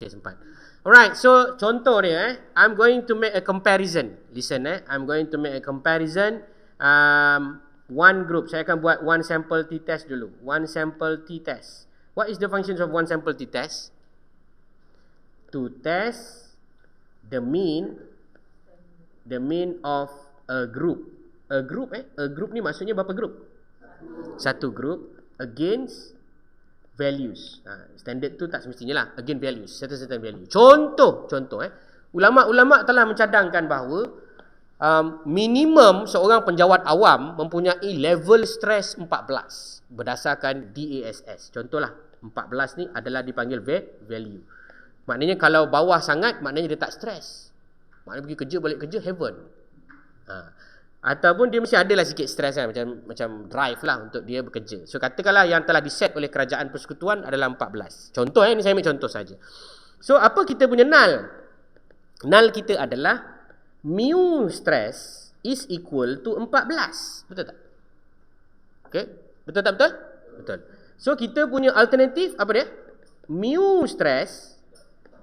Okey, sempat. Alright, so contoh dia I'm going to make a comparison. Listen I'm going to make a comparison. One group, saya akan buat one sample t-test dulu. One sample t-test. What is the functions of one sample t-test? To test the mean of a group. A group ni maksudnya berapa group? Satu group against values. Standard tu tak semestinya lah. Against values, certain value. Contoh ulama' telah mencadangkan bahawa minimum seorang penjawat awam mempunyai level stres 14 berdasarkan DASS. Contohlah 14 ni adalah dipanggil value. Maknanya kalau bawah sangat, maknanya dia tak stres. Maknanya pergi kerja, balik kerja, heaven. Ataupun dia mesti adalah sikit stres kan, macam drive lah untuk dia bekerja. So katakanlah yang telah diset oleh kerajaan persekutuan adalah 14. Contoh ni saya ambil contoh saja. So apa kita punya null? Null kita adalah mu stress is equal to 14. Betul tak? Okay, betul tak betul? Betul. So kita punya alternatif apa dia? Mu stress,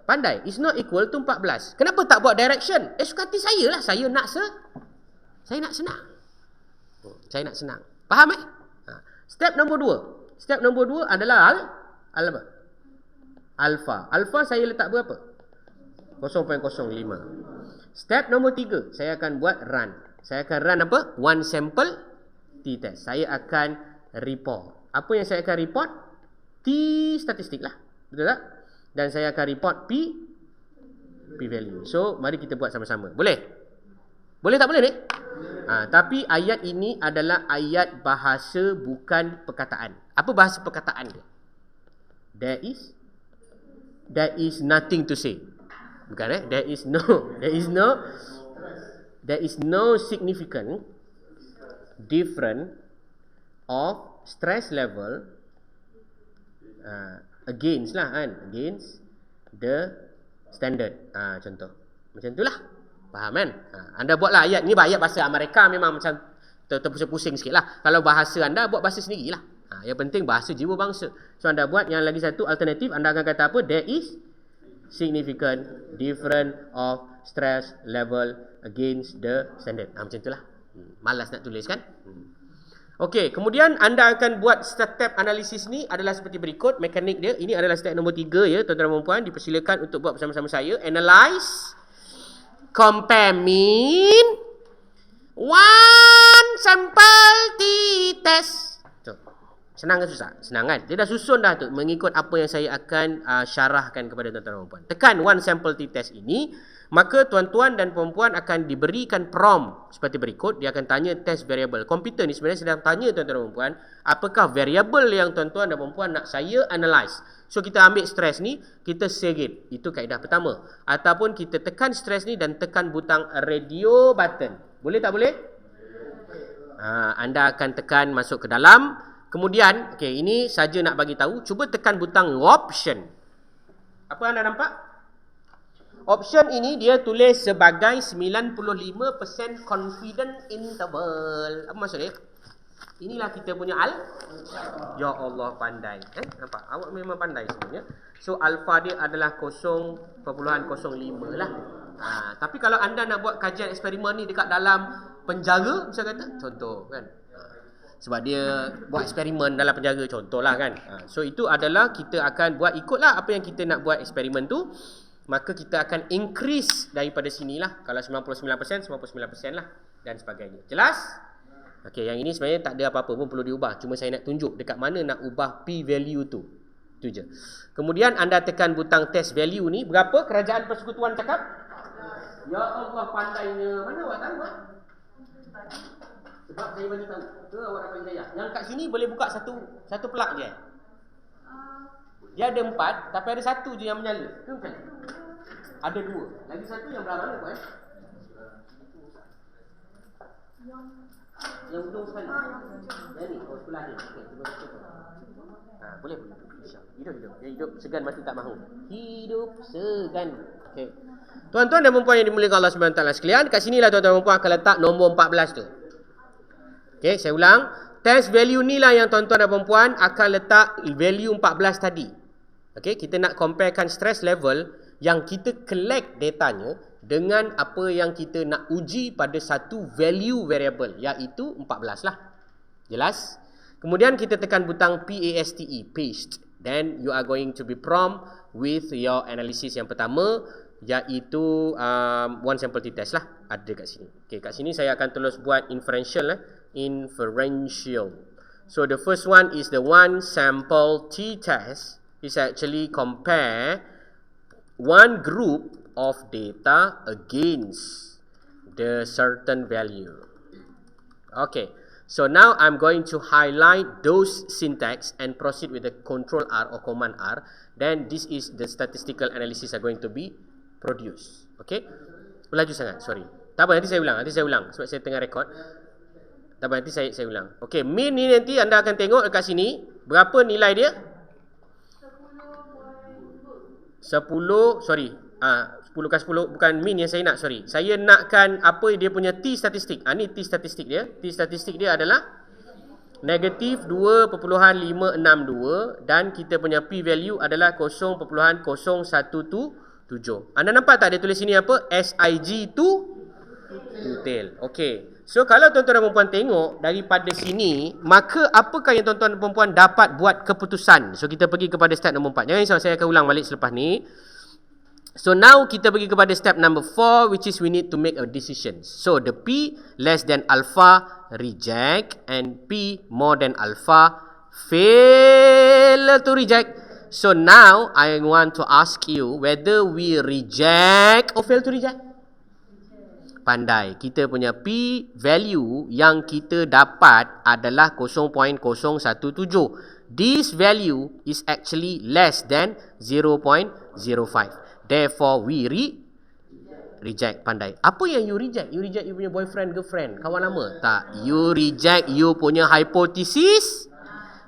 pandai, is not equal to 14. Kenapa tak buat direction? Suka hati saya lah. Saya nak senang. Saya nak senang. Faham Step nombor 2. Step nombor 2 adalah apa? Alpha. Alpha saya letak berapa? 0.05. Step nombor 3, saya akan buat run. Saya akan run apa? One sample t-test. Saya akan report. Apa yang saya akan report? T statistik lah. Betul tak? Dan saya akan report P value. So, mari kita buat sama-sama. Boleh? Boleh tak boleh ni? Tapi ayat ini adalah ayat bahasa, bukan perkataan. Apa bahasa perkataan dia? There is nothing to say. Bukan There is no significant difference of stress level against the standard. Contoh macam itulah. Faham kan? Anda buatlah ayat ni, ayat bahasa Amerika memang macam terpusing-pusing sikit lah. Kalau bahasa anda, buat bahasa sendirilah. Yang penting bahasa jiwa bangsa. So anda buat yang lagi satu alternatif, anda akan kata apa? There is significant difference of stress level against the standard. Macam itulah. Malas nak tulis kan? Okey, kemudian anda akan buat step analisis ni adalah seperti berikut. Mekanik dia, ini adalah step nombor 3 ya, tuan-tuan dan puan. Dipersilakan untuk buat bersama-sama saya. Analyze, compare mean, one sample t-test. Senang ke susah? Senang kan? Dia dah susun dah tu, mengikut apa yang saya akan syarahkan kepada tuan-tuan dan puan. Tekan one sample t-test ini, maka tuan-tuan dan puan-puan akan diberikan prompt seperti berikut. Dia akan tanya test variable. Komputer ni sebenarnya sedang tanya tuan-tuan dan puan-puan, apakah variable yang tuan-tuan dan puan-puan nak saya analyze. So kita ambil stres ni, kita segit. Itu kaedah pertama. Ataupun kita tekan stres ni dan tekan butang radio button. Boleh tak boleh? Anda akan tekan masuk ke dalam. Kemudian, okey, ini saja nak bagi tahu. Cuba tekan butang option. Apa anda nampak? Option ini dia tulis sebagai 95% confident interval. Apa maksud dia? Inilah kita punya Ya Allah, pandai. Nampak? Awak memang pandai sebenarnya. So alpha dia adalah 0.05 lah. Tapi kalau anda nak buat kajian eksperimen ni dekat dalam penjara, misal kata, contoh kan. Sebab dia buat eksperimen dalam penjara, contohlah kan. So itu adalah kita akan buat ikutlah apa yang kita nak buat eksperimen tu. Maka kita akan increase daripada sinilah. Kalau 99%, 99% lah. Dan sebagainya. Jelas? Okey, yang ini sebenarnya tak ada apa-apa pun perlu diubah. Cuma saya nak tunjuk dekat mana nak ubah P value tu. Itu je. Kemudian anda tekan butang test value ni. Berapa kerajaan persekutuan cakap? Ya Allah, pandainya. Mana awak tahu? Sebab saya bagi tahu. Ke awak dapat hidayah. Yang kat sini boleh buka satu plug je. Dia ada 4, tapi ada satu je yang menyala. Ke bukan? Ada 2. Lagi satu yang belah mana kau Yang ujung sekali. Yang ni, sebelah ni. Okey, cuba kita. Boleh. Hidup segan mati tak mahu. Hidup segan. Okey. Tuan-tuan dan puan yang dimuliakan Allah Subhanahu Wa Taala sekalian, kat sinilah tuan-tuan dan puan akan letak nombor 14 tu. Okey, saya ulang. Test value ni lah yang tuan-tuan dan puan akan letak value 14 tadi. Okay, kita nak comparekan stress level yang kita collect datanya dengan apa yang kita nak uji pada satu value variable, iaitu 14 lah. Jelas? Kemudian kita tekan butang PASTE, paste. Then you are going to be prompt with your analysis yang pertama, iaitu one sample t-test lah. Ada kat sini. Okay, kat sini saya akan terus buat inferential lah. Inferential. So the first one is the one sample t-test. Is actually compare one group of data against the certain value. Okay, so now I'm going to highlight those syntax and proceed with the control R or command R. Then this is the statistical analysis are going to be produced. Okay, laju sangat, sorry. Tak apa, nanti saya ulang sebab saya tengah record. Tak apa, nanti saya ulang. Okay, mean ni nanti anda akan tengok dekat sini berapa nilai dia. 10 ke 10 bukan min yang saya nak, sorry. Saya nakkan apa dia punya T statistik. Ni T statistik dia. T statistik dia adalah negatif 2.562 dan kita punya P value adalah 0.0127. Anda nampak tak dia tulis sini apa? SIG to detail. Okey. So kalau tuan-tuan dan puan tengok daripada sini, maka apakah yang tuan-tuan dan puan dapat buat keputusan? So kita pergi kepada step nombor 4. Jangan risau, saya akan ulang balik selepas ni. So now kita pergi kepada step number 4, which is we need to make a decision. So the P less than alpha reject and P more than alpha fail to reject. So now I want to ask you whether we reject or fail to reject. Pandai, kita punya P value yang kita dapat adalah 0.017. This value is actually less than 0.05. Therefore, we reject. Pandai. Apa yang you reject? You reject you punya boyfriend, girlfriend, kawan lama? Tak. You reject you punya hypothesis.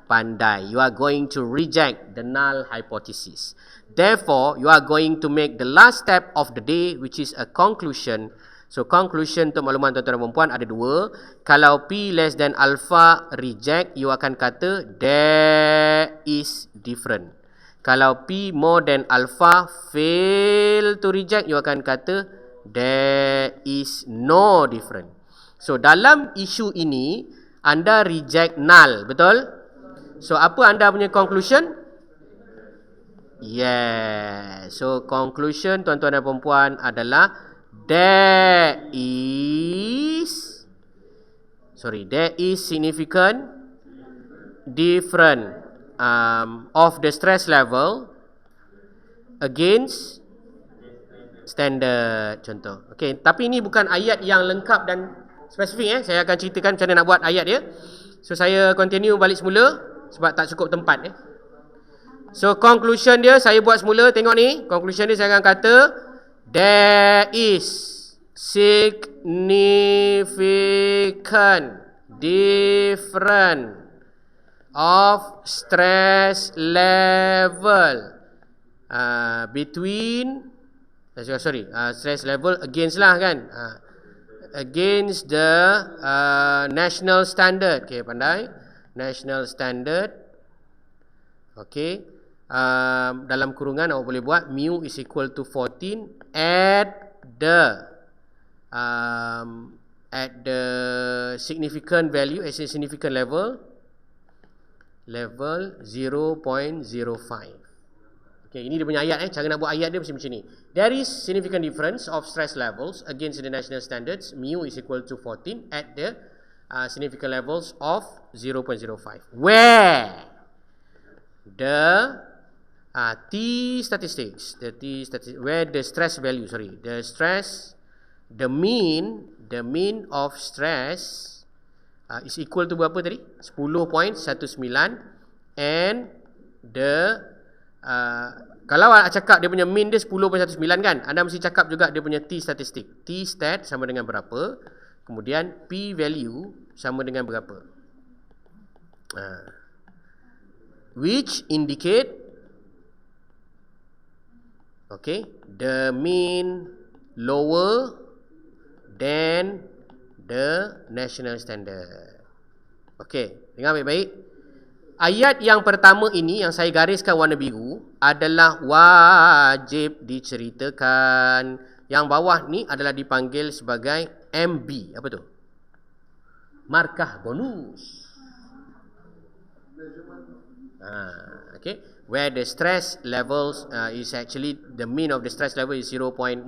Pandai. You are going to reject the null hypothesis. Therefore, you are going to make the last step of the day, which is a conclusion. So conclusion untuk makluman tuan-tuan dan puan ada dua. Kalau P less than alpha reject, you akan kata there is different. Kalau P more than alpha fail to reject, you akan kata there is no different. So dalam isu ini anda reject null, betul? So apa anda punya conclusion? Yeah. So conclusion tuan-tuan dan puan adalah there is significant different of the stress level against standard, contoh. Okey, tapi ini bukan ayat yang lengkap dan spesifik. Saya akan ceritakan macam mana nak buat ayat dia. So saya continue balik semula sebab tak cukup tempat. So conclusion dia saya buat semula. Tengok ni, conclusion dia saya akan kata there is significant difference of stress level between stress level against lah kan, against the national standard. Okay, pandai, national standard. Okay, dalam kurungan awak boleh buat mu is equal to 14 at the significant value, as a significant level 0.05. Okay, ini dia punya ayat. Cara nak buat ayat dia mesti macam ni. There is significant difference of stress levels against the national standards. Mu is equal to 14 at the significant levels of 0.05. Where the T statistics, where the stress value, the mean of stress is equal to berapa tadi? 10.19 and the kalau nak cakap dia punya mean dia 10.19 kan, anda mesti cakap juga dia punya T statistik. T stat sama dengan berapa, kemudian P value sama dengan berapa, which indicate the mean lower than the national standard. Okay, dengar baik-baik. ayat yang pertama ini yang saya gariskan warna biru adalah wajib diceritakan. Yang bawah ni adalah dipanggil sebagai MB. Apa tu? Markah bonus. Okay. Where the stress levels is actually, the mean of the stress level is 0.19,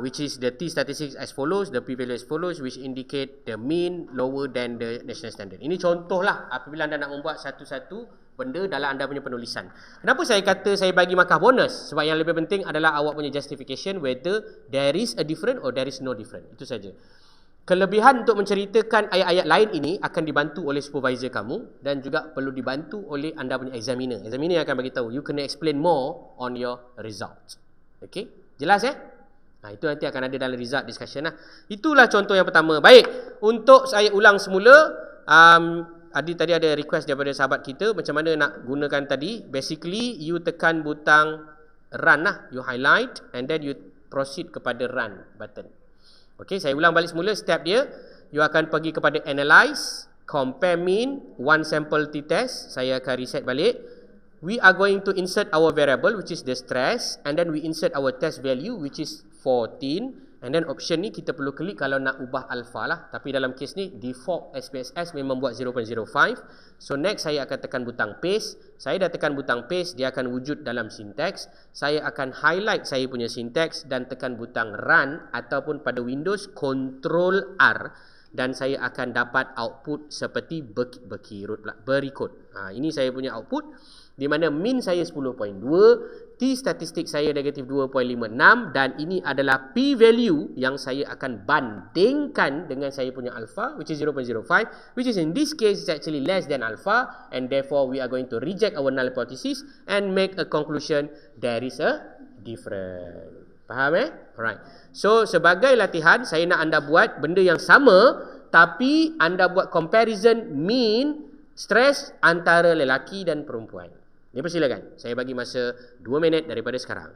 which is the T statistics as follows, the P value as follows, which indicate the mean lower than the national standard. Ini contoh lah apabila anda nak membuat satu-satu benda dalam anda punya penulisan. Kenapa saya kata saya bagi markah bonus? Sebab yang lebih penting adalah awak punya justification whether there is a different or there is no different. Itu saja. Kelebihan untuk menceritakan ayat-ayat lain ini akan dibantu oleh supervisor kamu dan juga perlu dibantu oleh anda punya examiner. Examiner akan bagi tahu, you kena explain more on your result. Okay? Jelas itu nanti akan ada dalam result discussion lah. Itulah contoh yang pertama. Baik, untuk saya ulang semula, tadi ada request daripada sahabat kita macam mana nak gunakan tadi. Basically, you tekan butang run lah, you highlight and then you proceed kepada run button. Okey, saya ulang balik semula step dia. You akan pergi kepada analyze, compare mean, one sample t-test. Saya akan reset balik. We are going to insert our variable which is the stress, and then we insert our test value which is 14, and then option ni kita perlu klik kalau nak ubah alpha lah. Tapi dalam kes ni default SPSS memang buat 0.05. So next saya akan tekan butang paste. Saya dah tekan butang paste, dia akan wujud dalam syntax. Saya akan highlight saya punya syntax dan tekan butang run, ataupun pada Windows Ctrl R, dan saya akan dapat output seperti berikut. Ini saya punya output, di mana min saya 10.2, T statistik saya negatif 2.56, dan ini adalah P value yang saya akan bandingkan dengan saya punya alpha which is 0.05, which is in this case is actually less than alpha, and therefore we are going to reject our null hypothesis and make a conclusion there is a difference. Faham Alright. So sebagai latihan, saya nak anda buat benda yang sama, tapi anda buat comparison mean stress antara lelaki dan perempuan. Dipersilakan. Saya bagi masa 2 minit daripada sekarang.